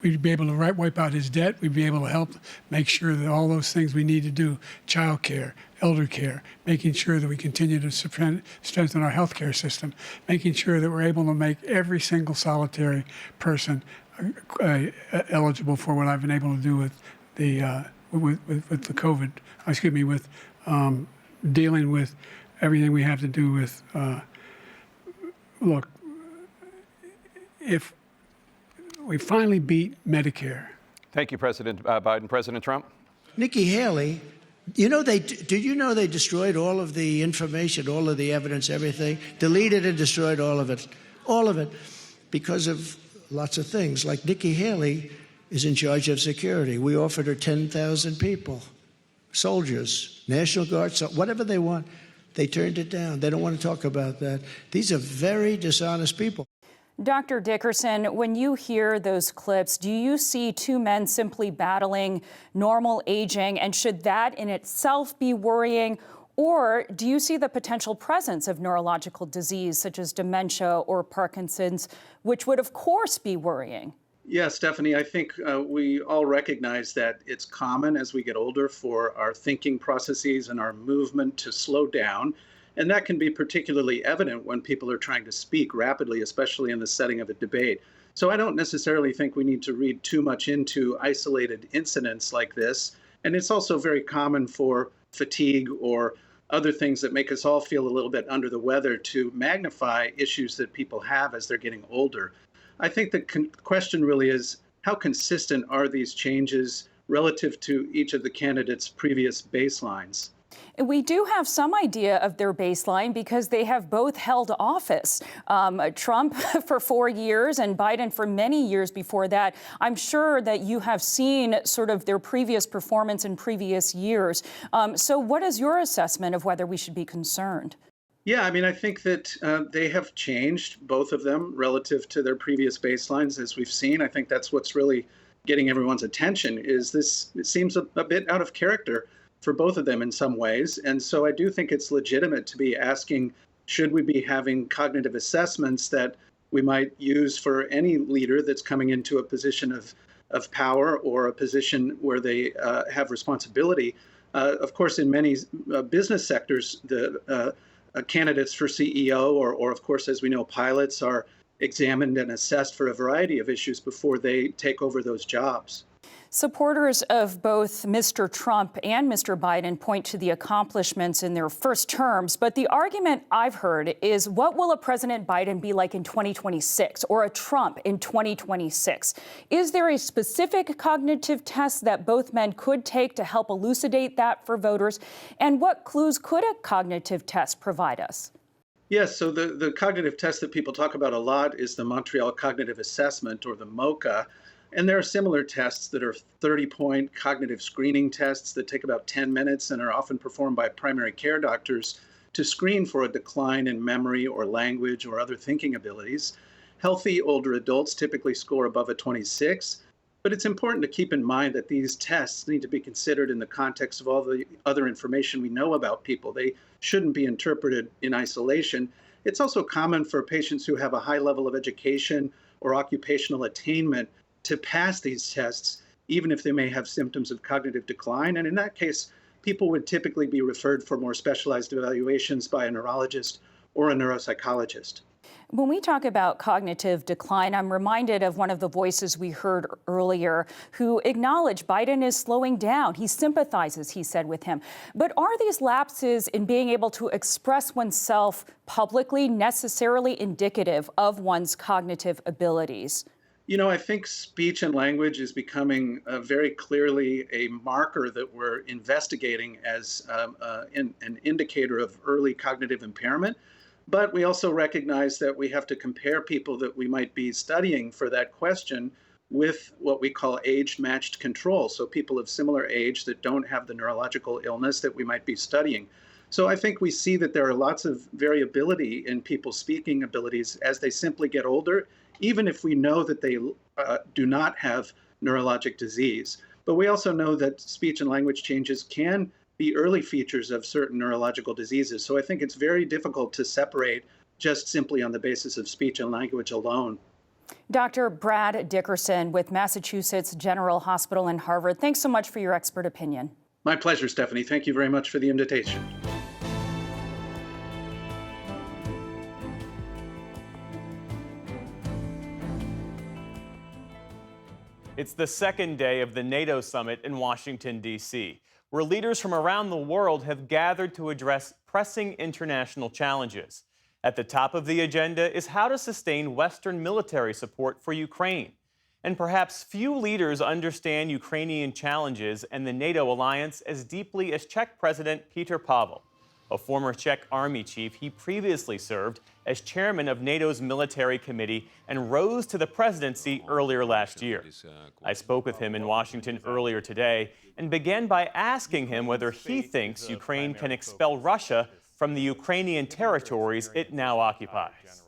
We'd be able to wipe out his debt. We'd be able to help make sure that all those things we need to do, child care, elder care, making sure that we continue to strengthen our health care system, making sure that we're able to make every single solitary person eligible for what I've been able to do with the COVID, with dealing with everything we have to do with, look, if we finally beat Medicare. Thank you, President Biden. President Trump? Nikki Haley, did you know they destroyed all of the information, all of the evidence, everything? Deleted and destroyed all of it, because of lots of things. Like Nikki Haley is in charge of security. We offered her 10,000 people, soldiers, National Guard, whatever they want. They turned it down. They don't want to talk about that. These are very dishonest people. Dr. Dickerson, when you hear those clips, do you see two men simply battling normal aging, and should that in itself be worrying? Or do you see the potential presence of neurological disease such as dementia or Parkinson's, which would of course be worrying? Yeah, Stephanie, I think we all recognize that it's common as we get older for our thinking processes and our movement to slow down. And that can be particularly evident when people are trying to speak rapidly, especially in the setting of a debate. So I don't necessarily think we need to read too much into isolated incidents like this. And it's also very common for fatigue or other things that make us all feel a little bit under the weather to magnify issues that people have as they're getting older. I think the question really is, how consistent are these changes relative to each of the candidates' previous baselines? We do have some idea of their baseline because they have both held office. Trump for 4 years and Biden for many years before that. I'm sure that you have seen sort of their previous performance in previous years. So what is your assessment of whether we should be concerned? Yeah, I mean, I think that they have changed, both of them, relative to their previous baselines, as we've seen. I think that's what's really getting everyone's attention is this. It seems a bit out of character for both of them in some ways. And so I do think it's legitimate to be asking, should we be having cognitive assessments that we might use for any leader that's coming into a position of power or a position where they have responsibility? Of course, in many business sectors, the candidates for CEO or of course, as we know, pilots are examined and assessed for a variety of issues before they take over those jobs. Supporters of both Mr. Trump and Mr. Biden point to the accomplishments in their first terms, but the argument I've heard is, what will a President Biden be like in 2026 or a Trump in 2026? Is there a specific cognitive test that both men could take to help elucidate that for voters? And what clues could a cognitive test provide us? Yes, so the cognitive test that people talk about a lot is the Montreal Cognitive Assessment, or the MoCA. And there are similar tests that are 30-point cognitive screening tests that take about 10 minutes and are often performed by primary care doctors to screen for a decline in memory or language or other thinking abilities. Healthy older adults typically score above a 26, but it's important to keep in mind that these tests need to be considered in the context of all the other information we know about people. They shouldn't be interpreted in isolation. It's also common for patients who have a high level of education or occupational attainment to pass these tests, even if they may have symptoms of cognitive decline. And in that case, people would typically be referred for more specialized evaluations by a neurologist or a neuropsychologist. When we talk about cognitive decline, I'm reminded of one of the voices we heard earlier who acknowledged Biden is slowing down. He sympathizes, he said, with him. But are these lapses in being able to express oneself publicly necessarily indicative of one's cognitive abilities? You know, I think speech and language is becoming very clearly a marker that we're investigating as an indicator of early cognitive impairment. But we also recognize that we have to compare people that we might be studying for that question with what we call age-matched control. So people of similar age that don't have the neurological illness that we might be studying. So I think we see that there are lots of variability in people's speaking abilities as they simply get older, even if we know that they do not have neurologic disease. But we also know that speech and language changes can be early features of certain neurological diseases. So I think it's very difficult to separate just simply on the basis of speech and language alone. Dr. Brad Dickerson with Massachusetts General Hospital in Harvard, thanks so much for your expert opinion. My pleasure, Stephanie. Thank you very much for the invitation. It's the second day of the NATO summit in Washington, D.C., where leaders from around the world have gathered to address pressing international challenges. At the top of the agenda is how to sustain Western military support for Ukraine. And perhaps few leaders understand Ukrainian challenges and the NATO alliance as deeply as Czech President Petr Pavel. A former Czech army chief, he previously served as chairman of NATO's military committee and rose to the presidency earlier last year. I spoke with him in Washington earlier today and began by asking him whether he thinks Ukraine can expel Russia from the Ukrainian territories it now occupies.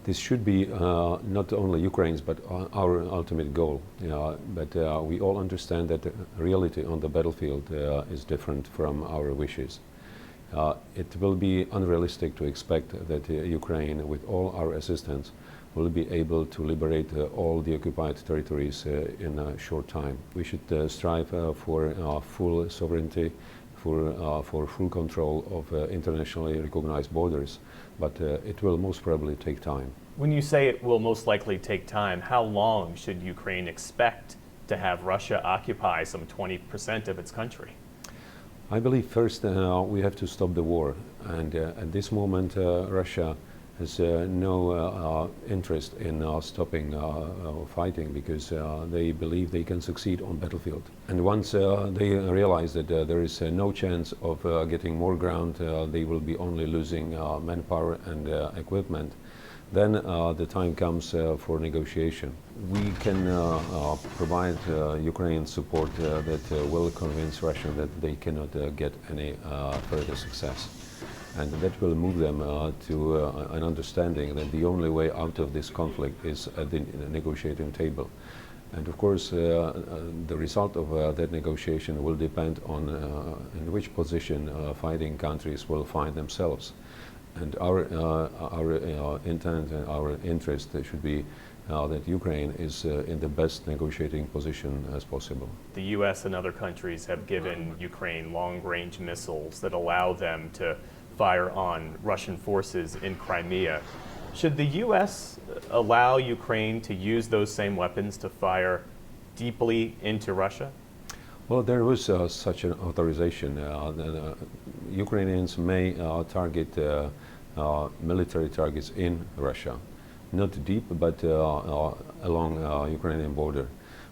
This should be not only Ukraine's, but our ultimate goal. But we all understand that the reality on the battlefield is different from our wishes. It will be unrealistic to expect that Ukraine, with all our assistance, will be able to liberate all the occupied territories in a short time. We should strive for full sovereignty, for full control of internationally recognized borders, but it will most probably take time. When you say it will most likely take time, how long should Ukraine expect to have Russia occupy some 20% of its country? I believe first we have to stop the war, and at this moment Russia has no interest in stopping fighting, because they believe they can succeed on battlefield. And once they realize that there is no chance of getting more ground, they will be only losing manpower and equipment. Then the time comes for negotiation. We can provide Ukraine support that will convince Russia that they cannot get any further success. And that will move them to an understanding that the only way out of this conflict is at the negotiating table. And of course, the result of that negotiation will depend on in which position fighting countries will find themselves. And our intent and our interest should be that Ukraine is in the best negotiating position as possible. The U.S. and other countries have given Ukraine long-range missiles that allow them to fire on Russian forces in Crimea. Should the U.S. allow Ukraine to use those same weapons to fire deeply into Russia? Well, there was such an authorization. The Ukrainians may target military targets in Russia, not deep, but along Ukrainian border.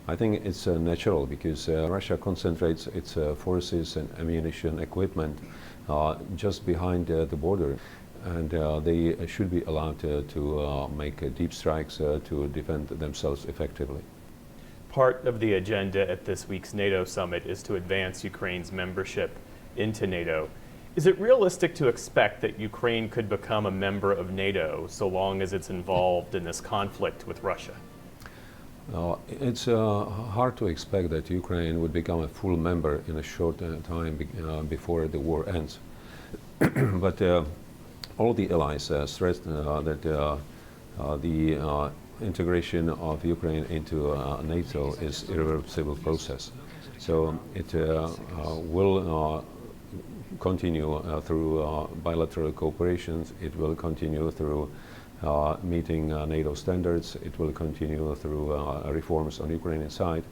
I think it's natural because Russia concentrates its forces and ammunition equipment just behind the border. And they should be allowed to make deep strikes to defend themselves effectively. Part of the agenda at this week's NATO summit is to advance Ukraine's membership into NATO. Is it realistic to expect that Ukraine could become a member of NATO so long as it's involved in this conflict with Russia? It's hard to expect that Ukraine would become a full member in a short time before the war ends. But all the allies stressed that the integration of Ukraine into NATO is an irreversible process. So it will continue through bilateral cooperations. It will continue through meeting NATO standards. It will continue through reforms on the Ukrainian side.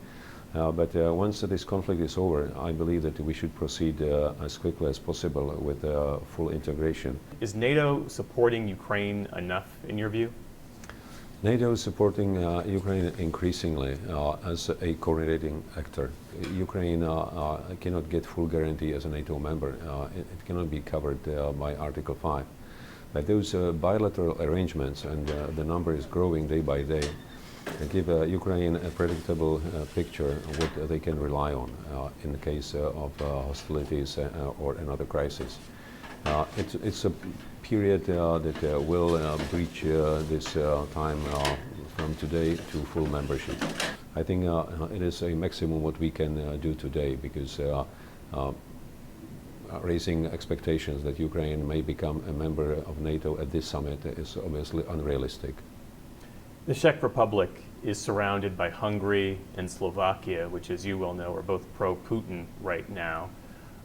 But once this conflict is over, I believe that we should proceed as quickly as possible with full integration. Is NATO supporting Ukraine enough in your view? NATO is supporting Ukraine increasingly as a coordinating actor. Ukraine cannot get full guarantee as a NATO member. It cannot be covered by Article 5. But those bilateral arrangements, and the number is growing day by day, give Ukraine a predictable picture of what they can rely on in the case of hostilities or another crisis. It's a period that will breach this time from today to full membership. I think it is a maximum what we can do today, because raising expectations that Ukraine may become a member of NATO at this summit is obviously unrealistic. The Czech Republic is surrounded by Hungary and Slovakia, which, as you well know, are both pro-Putin right now.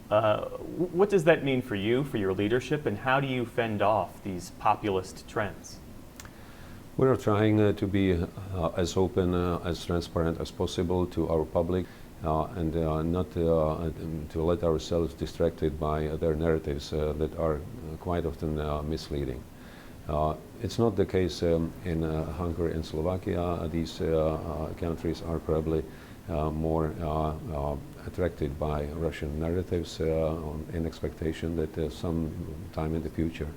What does that mean for you, for your leadership, and how do you fend off these populist trends? We are trying to be as open, as transparent as possible to our public, and not to let ourselves distracted by their narratives that are quite often misleading. It's not the case in Hungary and Slovakia. These countries are probably more attracted by Russian narratives in expectation that some time in the future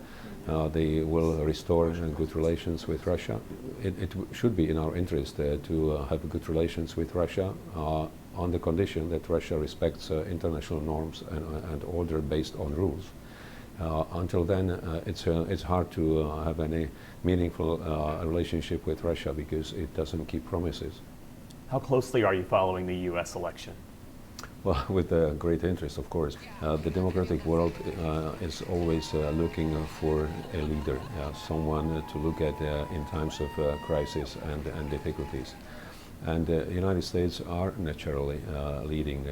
they will restore good relations with Russia. It should be in our interest to have good relations with Russia on the condition that Russia respects international norms and order based on rules. Until then, it's hard to have any meaningful relationship with Russia because it doesn't keep promises. How closely are you following the U.S. election? Well, with great interest, of course. The democratic world is always looking for a leader, someone to look at in times of crisis and difficulties. And the United States are naturally leading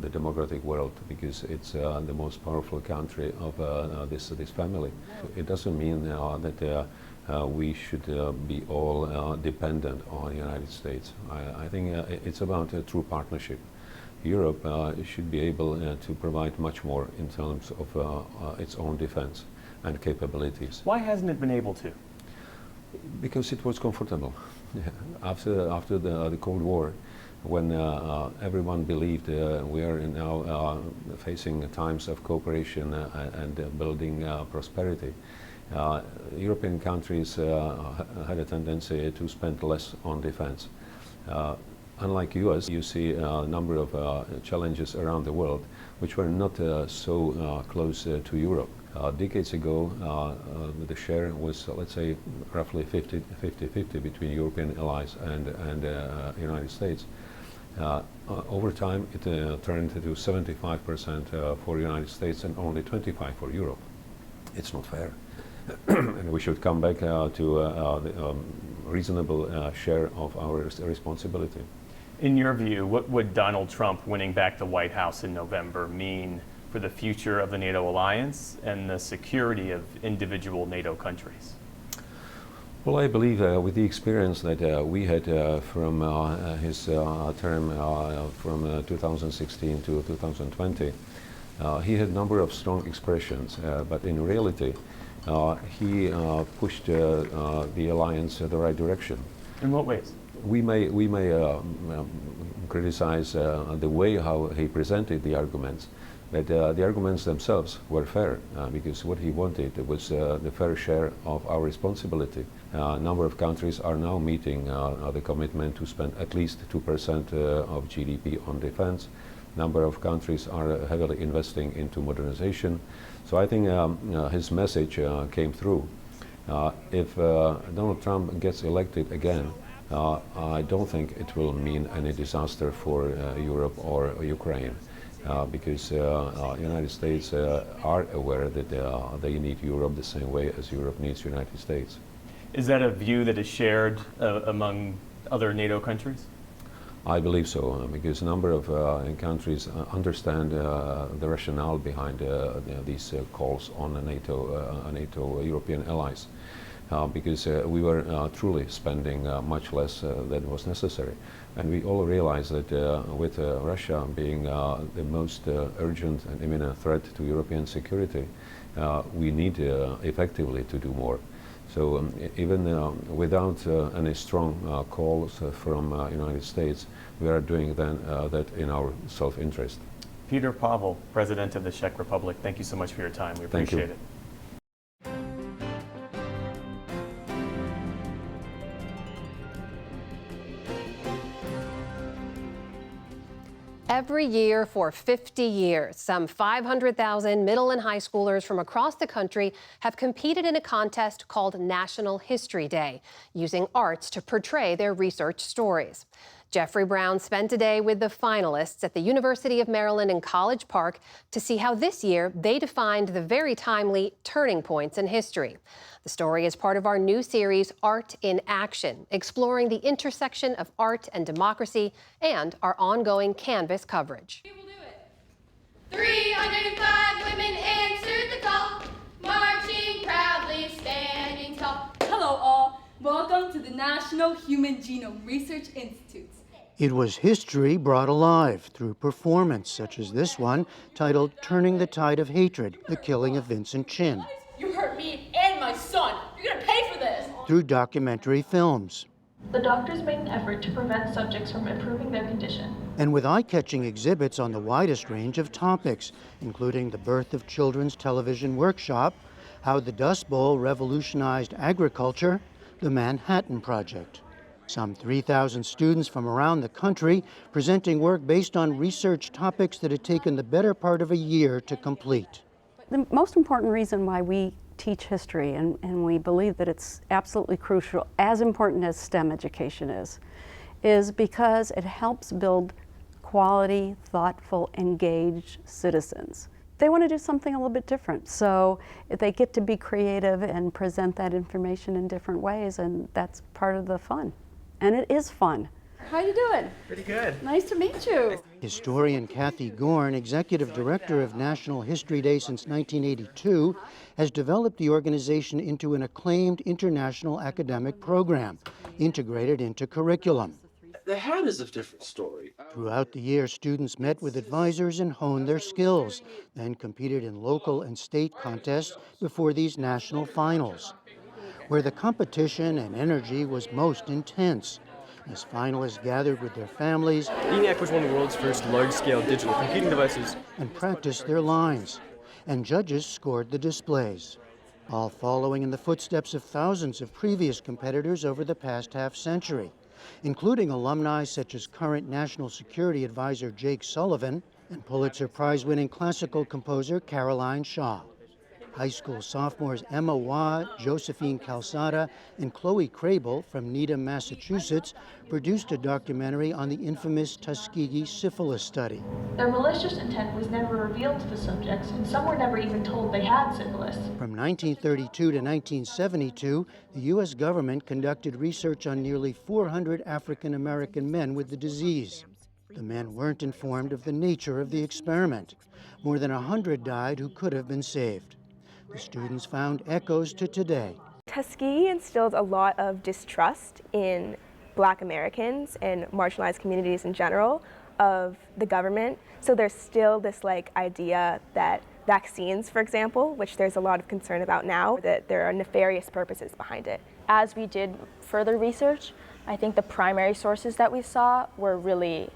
the democratic world because it's the most powerful country of this family. It doesn't mean that we should be all dependent on the United States. I think it's about a true partnership. Europe should be able to provide much more in terms of its own defense and capabilities. Why hasn't it been able to? Because it was comfortable. After the Cold War, when everyone believed we are now facing times of cooperation and building prosperity, European countries had a tendency to spend less on defense. Unlike US, you see a number of challenges around the world which were not so close to Europe. Decades ago, the share was, let's say, roughly 50-50 between European allies and United States. Over time, it turned to 75% for the United States and only 25% for Europe. It's not fair. And we should come back to the reasonable share of our responsibility. In your view, what would Donald Trump winning back the White House in November mean for the future of the NATO alliance and the security of individual NATO countries? Well, I believe with the experience that we had from his term from 2016 to 2020, he had a number of strong expressions, but in reality, he pushed the alliance in the right direction. In what ways? We may criticize the way how he presented the arguments, but the arguments themselves were fair because what he wanted was the fair share of our responsibility. A number of countries are now meeting the commitment to spend at least 2% of GDP on defense. Number of countries are heavily investing into modernization. So I think his message came through. If Donald Trump gets elected again, I don't think it will mean any disaster for Europe or Ukraine, because the United States are aware that they need Europe the same way as Europe needs the United States. Is that a view that is shared among other NATO countries? I believe so, because a number of countries understand the rationale behind these calls on NATO European allies. Because we were truly spending much less than was necessary. And we all realize that with Russia being the most urgent and imminent threat to European security, we need effectively to do more. So even without any strong calls from United States, we are doing then that in our self-interest. Petr Pavel, President of the Czech Republic, thank you so much for your time. We appreciate it. Every year for 50 years, some 500,000 middle and high schoolers from across the country have competed in a contest called National History Day, using arts to portray their research stories. Jeffrey Brown spent a day with the finalists at the University of Maryland in College Park to see how this year they defined the very timely turning points in history. The story is part of our new series, Art in Action, exploring the intersection of art and democracy and our ongoing Canvas coverage. 305 women answered the call, marching proudly, standing tall. Hello all, welcome to the National Human Genome Research Institute. It was history brought alive through performance such as this one, titled Turning the Tide of Hatred, the Killing of Vincent Chin. You hurt me and my son. You're gonna pay for this. Through documentary films. The doctors made an effort to prevent subjects from improving their condition. And with eye-catching exhibits on the widest range of topics, including the birth of children's television workshop, how the Dust Bowl revolutionized agriculture, the Manhattan Project. Some 3,000 students from around the country presenting work based on research topics that had taken the better part of a year to complete. The most important reason why we teach history, and we believe that it's absolutely crucial, as important as STEM education is because it helps build quality, thoughtful, engaged citizens. They want to do something a little bit different, so they get to be creative and present that information in different ways, and that's part of the fun. And it is fun. How you doing? Pretty good. Nice to meet you. Historian Kathy Gorn, executive director of National History Day since 1982, has developed the organization into an acclaimed international academic program, integrated into curriculum. The hat is a different story. Throughout the year, students met with advisors and honed their skills, then competed in local and state contests before these national finals, where the competition and energy was most intense, as finalists gathered with their families ENIAC was one of the world's first large-scale digital computing devices and practiced their lines, and judges scored the displays, all following in the footsteps of thousands of previous competitors over the past half-century, including alumni such as current National Security Advisor Jake Sullivan and Pulitzer Prize-winning classical composer Caroline Shaw. High school sophomores Emma Waugh, Josephine Calzada, and Chloe Crable from Needham, Massachusetts, produced a documentary on the infamous Tuskegee syphilis study. Their malicious intent was never revealed to the subjects, and some were never even told they had syphilis. From 1932 to 1972, the U.S. government conducted research on nearly 400 African American men with the disease. The men weren't informed of the nature of the experiment. More than 100 died who could have been saved. The students found echoes to today. Tuskegee instilled a lot of distrust in Black Americans and marginalized communities in general of the government. So there's still this idea that vaccines, for example, which there's a lot of concern about now, that there are nefarious purposes behind it. As we did further research, I think the primary sources that we saw were really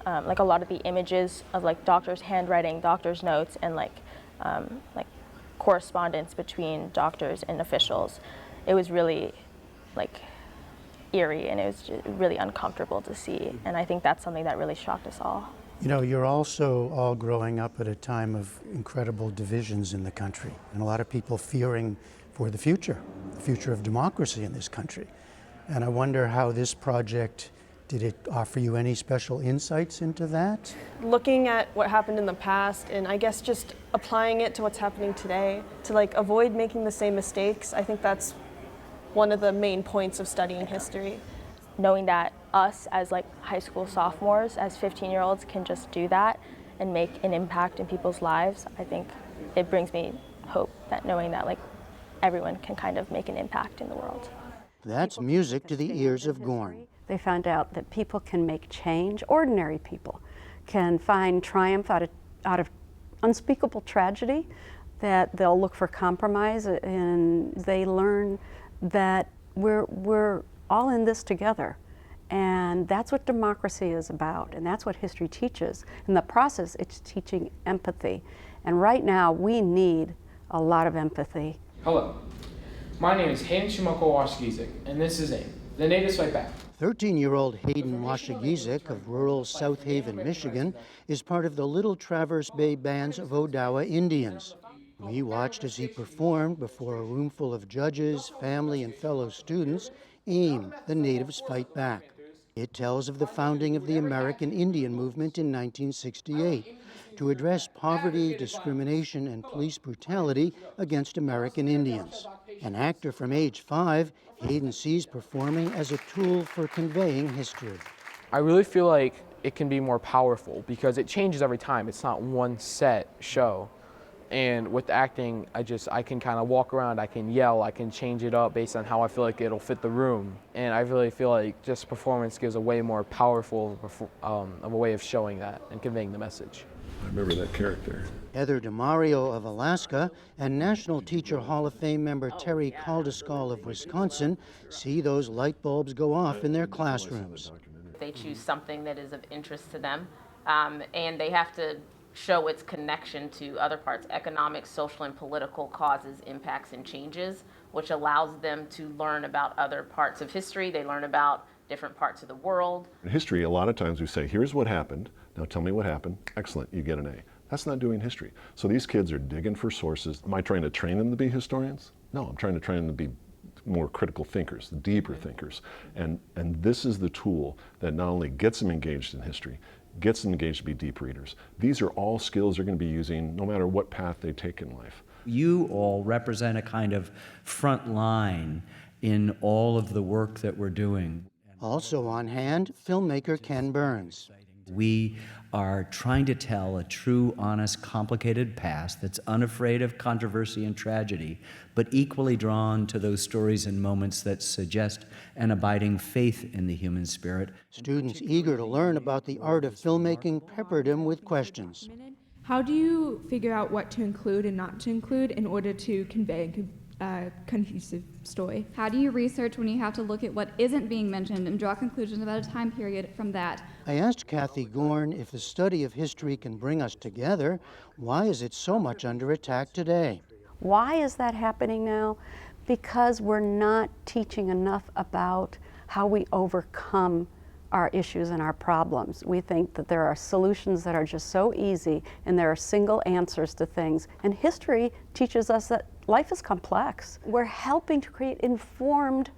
a lot of the images of doctors' handwriting, doctors' notes, and correspondence between doctors and officials. It was really eerie, and it was just really uncomfortable to see. And I think that's something that really shocked us all. You know, you're also all growing up at a time of incredible divisions in the country, and a lot of people fearing for the future of democracy in this country. And I wonder how this project, did it offer you any special insights into that? Looking at what happened in the past, and I guess just applying it to what's happening today, to avoid making the same mistakes, I think that's one of the main points of studying history. Knowing that us as high school sophomores, as 15-year-olds, can just do that and make an impact in people's lives, I think it brings me hope, that knowing that everyone can kind of make an impact in the world. That's music to the ears of Gorn. They found out that people can make change. Ordinary people can find triumph out of unspeakable tragedy, that they'll look for compromise, and they learn that we're all in this together. And that's what democracy is about, and that's what history teaches. In the process, it's teaching empathy. And right now, we need a lot of empathy. Hello, my name is Hayden Shimoko Washgizik, and this is AIM, the Natives Fight Back. 13-year-old Hayden Washagizik of rural South Haven, Michigan, is part of the Little Traverse Bay Bands of Odawa Indians. We watched as he performed before a room full of judges, family, and fellow students, AIM, the Natives Fight Back. It tells of the founding of the American Indian Movement in 1968 to address poverty, discrimination, and police brutality against American Indians. An actor from age 5, Hayden sees performing as a tool for conveying history. I really feel like it can be more powerful because it changes every time. It's not one set show. And with acting, I can kind of walk around, I can yell, I can change it up based on how I feel like it'll fit the room. And I really feel like just performance gives a way more powerful of a way of showing that and conveying the message. I remember that character. Heather DeMario of Alaska and National Teacher Hall of Fame member Terry Kaldeskal of Wisconsin see those light bulbs go off in their classrooms. They choose something that is of interest to them, and they have to show its connection to other parts, economic, social, and political causes, impacts, and changes, which allows them to learn about other parts of history. They learn about different parts of the world. In history, a lot of times we say, here's what happened, now tell me what happened. Excellent, you get an A. That's not doing history. So these kids are digging for sources. Am I trying to train them to be historians? No, I'm trying to train them to be more critical thinkers, deeper thinkers. And this is the tool that not only gets them engaged in history, gets them engaged to be deep readers. These are all skills they're going to be using no matter what path they take in life. You all represent a kind of front line in all of the work that we're doing. Also on hand, filmmaker Ken Burns. We are trying to tell a true, honest, complicated past that's unafraid of controversy and tragedy, but equally drawn to those stories and moments that suggest an abiding faith in the human spirit. Students eager to learn about the art of filmmaking peppered him with questions. How do you figure out what to include and not to include in order to convey a cohesive story? How do you research when you have to look at what isn't being mentioned and draw conclusions about a time period from that? I asked Kathy Gorn if the study of history can bring us together. Why is it so much under attack today? Why is that happening now? Because we're not teaching enough about how we overcome our issues and our problems. We think that there are solutions that are just so easy and there are single answers to things. And history teaches us that life is complex. We're helping to create informed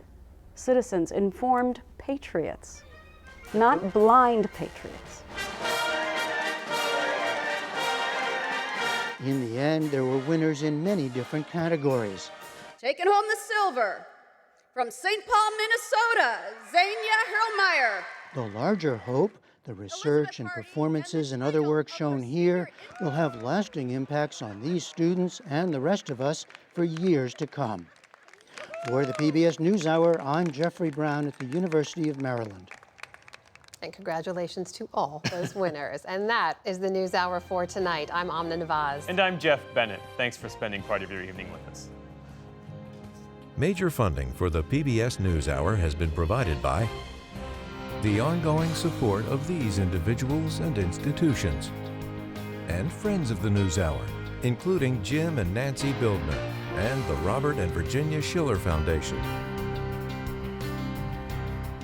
citizens, informed patriots, not blind patriots. In the end, there were winners in many different categories. Taking home the silver from St. Paul, Minnesota, Xenia Hurlmeyer. The larger hope, the research and performances and other work shown here, will have lasting impacts on these students and the rest of us for years to come. For the PBS NewsHour, I'm Jeffrey Brown at the University of Maryland. And congratulations to all those winners. And that is the NewsHour for tonight. I'm Amna Nawaz. And I'm Jeff Bennett. Thanks for spending part of your evening with us. Major funding for the PBS NewsHour has been provided by the ongoing support of these individuals and institutions, and friends of the NewsHour, including Jim and Nancy Bildner, and the Robert and Virginia Schiller Foundation.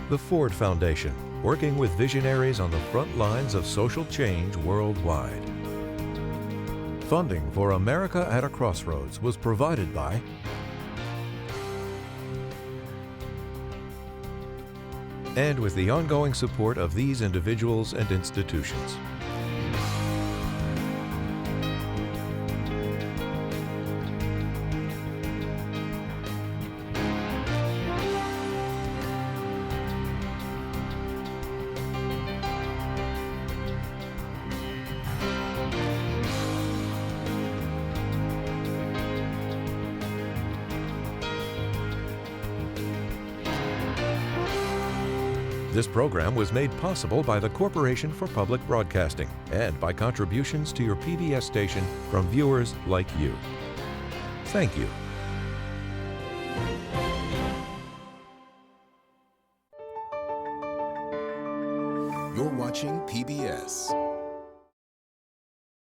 The Ford Foundation, working with visionaries on the front lines of social change worldwide. Funding for America at a Crossroads was provided by and with the ongoing support of these individuals and institutions. This program was made possible by the Corporation for Public Broadcasting and by contributions to your PBS station from viewers like you. Thank you. You're watching PBS.